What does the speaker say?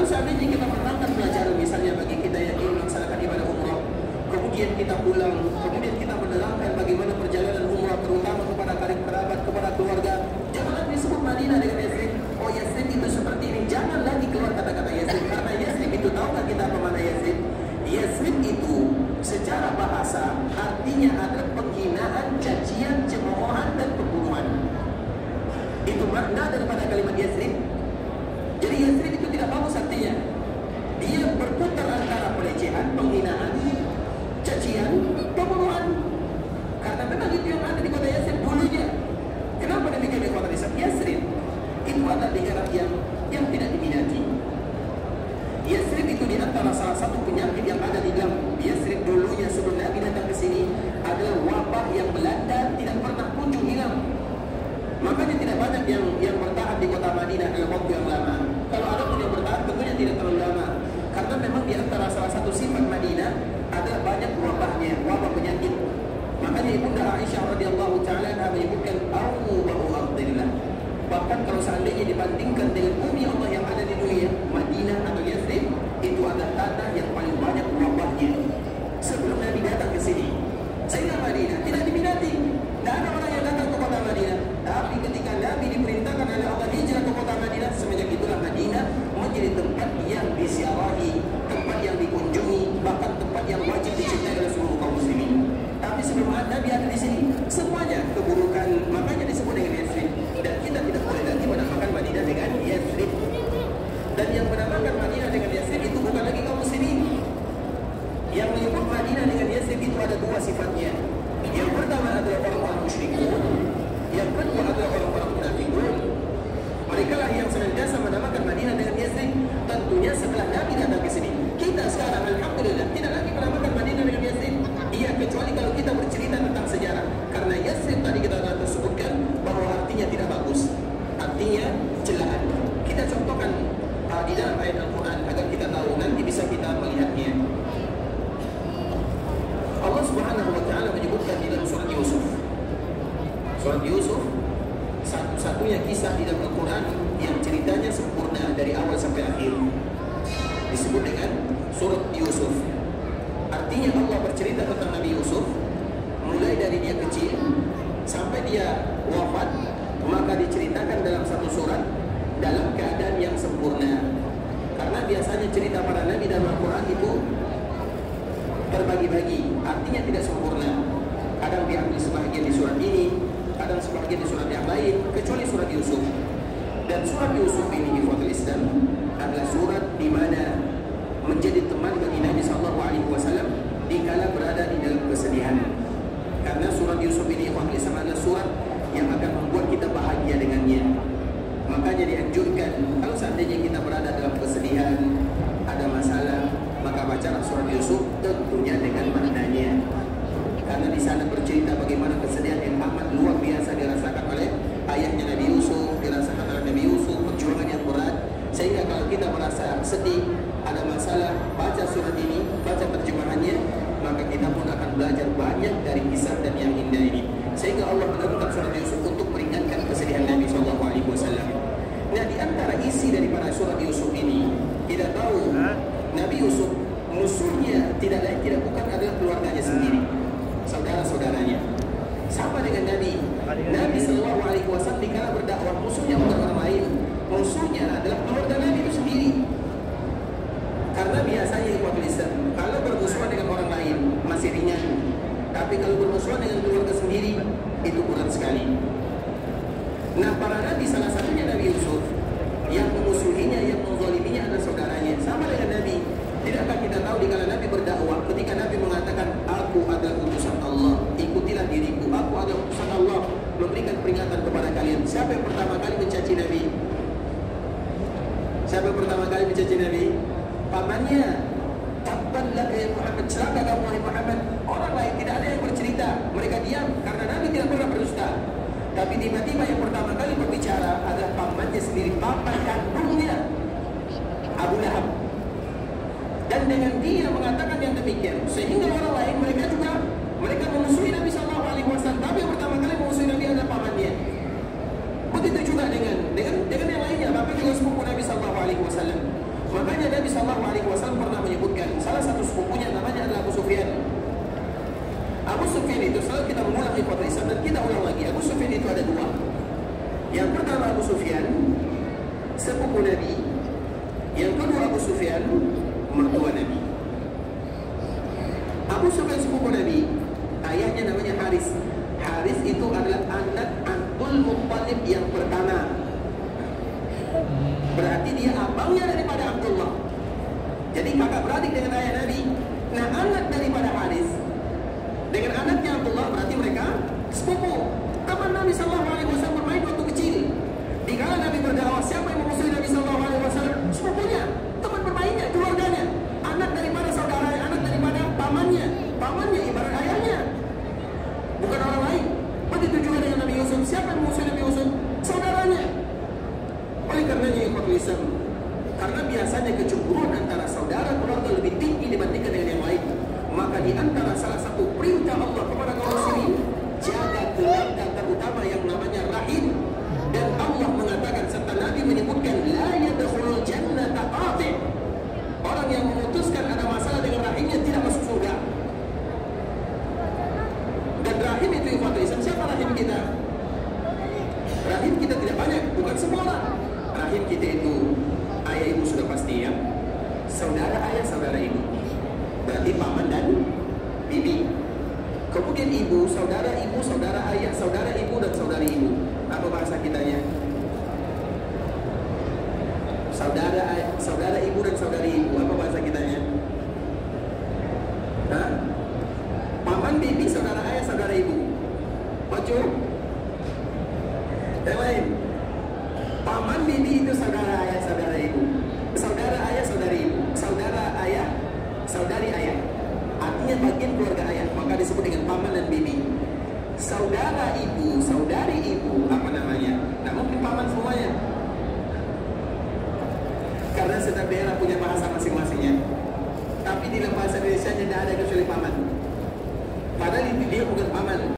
seandainya kita menerangkan pelajaran misalnya bagi kita yang ingin melaksanakan ibadah umrah, kemudian kita pulang, kemudian kita menerangkan bagaimana perjalanan umrah terutama kepada karib kerabat, kepada keluarga, jangan lagi disebut Madinah dengan Yasrib. Oh Yasrib itu seperti ini, jangan lagi keluar kata-kata Yasrib, karena Yasrib itu tahukah kita apa makna Yasrib? Yasrib itu secara bahasa artinya adalah penghinaan, cacian, cemoohan dan pembunuhan. Itu makna daripada kalimat Yasrib. Jadi Yasrib itu tidak bagus artinya. Dia berputar antara pelecehan, penghinaan, cacian, pembunuhan. Karena memang itu yang ada di kota Yasrib dulunya. Kenapa demikian di kota Yasrib? Itu adalah daerah yang tidak diminati. Yasrib itu di antara salah satu penyakit yang ada di dalam Yasrib dulunya sebelum Nabi datang ke sini adalah wabah yang melanda tidak pernah kunjung hilang. Makanya tidak banyak yang bertahan di kota Madinah dalam waktu yang lama. Kalau ada pun yang bertahan tentunya tidak terlalu lama. Karena memang di antara salah satu sifat Madinah adalah banyak wabahnya, wabah penyakit. Makanya Ibunda Aisyah radhiyallahu taala menyebutkan bahu ardillah. Bahkan kalau seandainya dibandingkan dengan bumi Allah yang ada di dunia, Madinah atau Yasrib itu adalah tanah yang paling banyak wabahnya. Sebelum Nabi datang ke sini, sehingga Madinah tidak diminati. Tidak ada orang yang datang ke kota Madinah. Tapi ketika Nabi diperintahkan oleh Allah hijrah ke kota Madinah, semenjak itulah Madinah menjadi tempat yang disiarahi, tempat yang dikunjungi, bahkan tempat yang wajib dicintai oleh seluruh kaum muslimin. Tapi sebelum Nabi ada di sini, semuanya keburukan, makanya disebut dengan Yasrib. Dan kita tidak boleh lagi menamakan Madinah dengan Yasrib. Dan yang menamakan Madinah dengan Yasrib itu bukan lagi kaum muslimin. Yang menyebut Madinah dengan Yasrib itu ada dua sifatnya. Yang pertama adalah orang-orang musyrikun, yang kedua adalah orang-orang munafikun. Mereka lah yang senantiasa menamakan Madinah dengan Yasrib. Tentunya setelah Nabi datang ke sini, kita sekarang alhamdulillah tidak lagi menamakan Madinah dengan Yasrib. Iya, kecuali kalau kita bercerita tentang sejarah. Karena Yasrib tadi kita telah tersebutkan bahwa artinya tidak bagus, artinya celaan. Kita contohkan di dalam ayat Al-Quran agar kita tahu, nanti bisa kita melihatnya. Allah Subhanahu wa taala menyebutkan di dalam surat Yusuf. Surat Yusuf satu-satunya kisah di dalam Al-Quran yang ceritanya sempurna dari awal sampai akhir. Disebut dengan surat Yusuf. Artinya Allah bercerita tentang Nabi Yusuf mulai dari dia kecil sampai dia wafat, maka diceritakan dalam satu surat dalam keadaan yang sempurna. Karena biasanya cerita para nabi dalam Al-Quran itu terbagi-bagi, artinya tidak sempurna. Kadang diambil sebagian di surat ini, kadang sebagian di surat yang lain, kecuali surat Yusuf. Dan surat Yusuf ini ikhwatul Islam adalah surat di mana menjadi teman bagi Nabi SAW dikala berada di dalam kesedihan. Karena surat Yusuf ini ikhwatul Islam adalah surat yang akan membuat kita bahagia dengannya. Makanya dianjurkan kalau seandainya kita berada dalam kesedihan, ada masalah, maka bacalah surat Yusuf tentunya dengan maknanya. Karena di sana bercerita bagaimana kesedihan yang amat luar biasa dirasakan oleh ayahnya Nabi Yusuf, dirasakan oleh Nabi Yusuf, perjuangan yang berat. Sehingga kalau kita merasa sedih, ada masalah, baca surat ini, baca terjemahannya, maka kita pun akan belajar banyak dari kisah dan yang indah ini. Sehingga Allah menurunkan surat Yusuf untuk meringankan kesedihan Nabi SAW. Nah, di antara isi daripada surat Yusuf ini, kita tahu Nabi Yusuf musuhnya tidak lain tidak bukan adalah keluarganya sendiri, saudara-saudaranya. Sama dengan Nabi SAW dikala berdakwah, musuhnya bukan orang lain, musuhnya adalah keluarga Nabi itu sendiri. Karena biasanya kalau bermusuhan dengan orang lain masih ringan, tapi kalau bermusuhan dengan keluarga sendiri itu berat sekali. Nah, para nabi, salah satunya Nabi Yusuf, yang memusuhinya, yang menzaliminya adalah saudaranya. Sama dengan Nabi. Tidakkah kita tahu di kala Nabi berdakwah, ketika Nabi mengatakan, aku adalah utusan Allah, ikutilah diriku, aku adalah utusan Allah, memberikan peringatan kepada kalian. Siapa yang pertama kali mencaci Nabi? Siapa yang pertama kali mencaci Nabi? Pamannya. Tabban laka ya Muhammad, celaka kamu wahai Muhammad. Orang lain tidak ada yang bercerita, mereka diam karena Nabi tidak pernah berdusta. Tapi tiba-tiba yang pertama kali berbicara adalah pamannya sendiri, paman kandungnya Abu Lahab. Dan dengan dia mengatakan yang demikian, sehingga orang lain mereka memusuhi Nabi SAW. Tapi yang pertama kali memusuhi Nabi adalah pamannya. Begitu juga dengan yang lainnya, bahkan juga sepupu Nabi SAW. Makanya Nabi SAW pernah menyebutkan salah satu sepupunya namanya adalah Abu Sufyan. Abu Sufyan itu selalu kita mengulang ikhwatul Islam dan kita ulang lagi. Abu Sufyan itu ada dua. Yang pertama Abu Sufyan sepupu Nabi. Yang kedua Abu Sufyan mertua Nabi. Abu Sufyan sepupu Nabi, ayahnya namanya Haris. Haris itu adalah anak Abdul Muttalib yang pertama. Berarti dia abangnya daripada Abdullah. Jadi kakak beradik dengan ayah Nabi. Nah, anak daripada Haris dengan anaknya Abdullah berarti mereka sepupu. Teman Nabi SAW bermain waktu kecil. Di kala Nabi berdakwah, siapa yang memusuhi Nabi SAW? Sepupunya, teman bermainnya, keluarganya, anak daripada saudara, anak daripada pamannya. Pamannya ibarat ayahnya, bukan orang lain. Begitu juga dengan Nabi Yusuf. Siapa yang memusuhi Nabi Yusuf? Saudaranya. Oleh karenanya ikhwatul Islam, karena biasanya kecemburuan antara saudara keluarga lebih tinggi dibandingkan dengan yang lain, maka di antara salah satu perintah Allah kepada kaum muslimin, jaga keluarga terutama yang namanya rahim. Dan Allah mengatakan serta Nabi menyebutkan la yadkhulul jannata qati'. Orang yang memutuskan ada masalah dengan rahimnya tidak masuk surga. Dan rahim itu ikhwatul Islam, siapa rahim kita? Rahim kita tidak banyak, bukan semua orang. Rahim kita itu ayah ibu sudah pasti ya. Saudara ayah, saudara ibu. Berarti paman dan bibi. Kemudian ibu, saudara ayah, saudara ibu dan saudari ibu. Apa bahasa kitanya? Saudara ibu dan saudari ibu. Apa bahasa kitanya? Hah? Paman, bibi, saudara ayah, saudara ibu. Maju. Yang lain. Paman, bibi itu saudara ayah, saudara ibu. Saudara ayah, saudari ibu. Saudara ayah, saudari ayah. Artinya bagian keluarga ayah, maka disebut dengan paman dan bibi. Saudara ibu, saudari ibu, apa namanya? Nah, mungkin paman semuanya. Karena setiap daerah punya bahasa masing-masingnya. Tapi di dalam bahasa Indonesia tidak ada kecuali paman. Padahal dia bukan paman.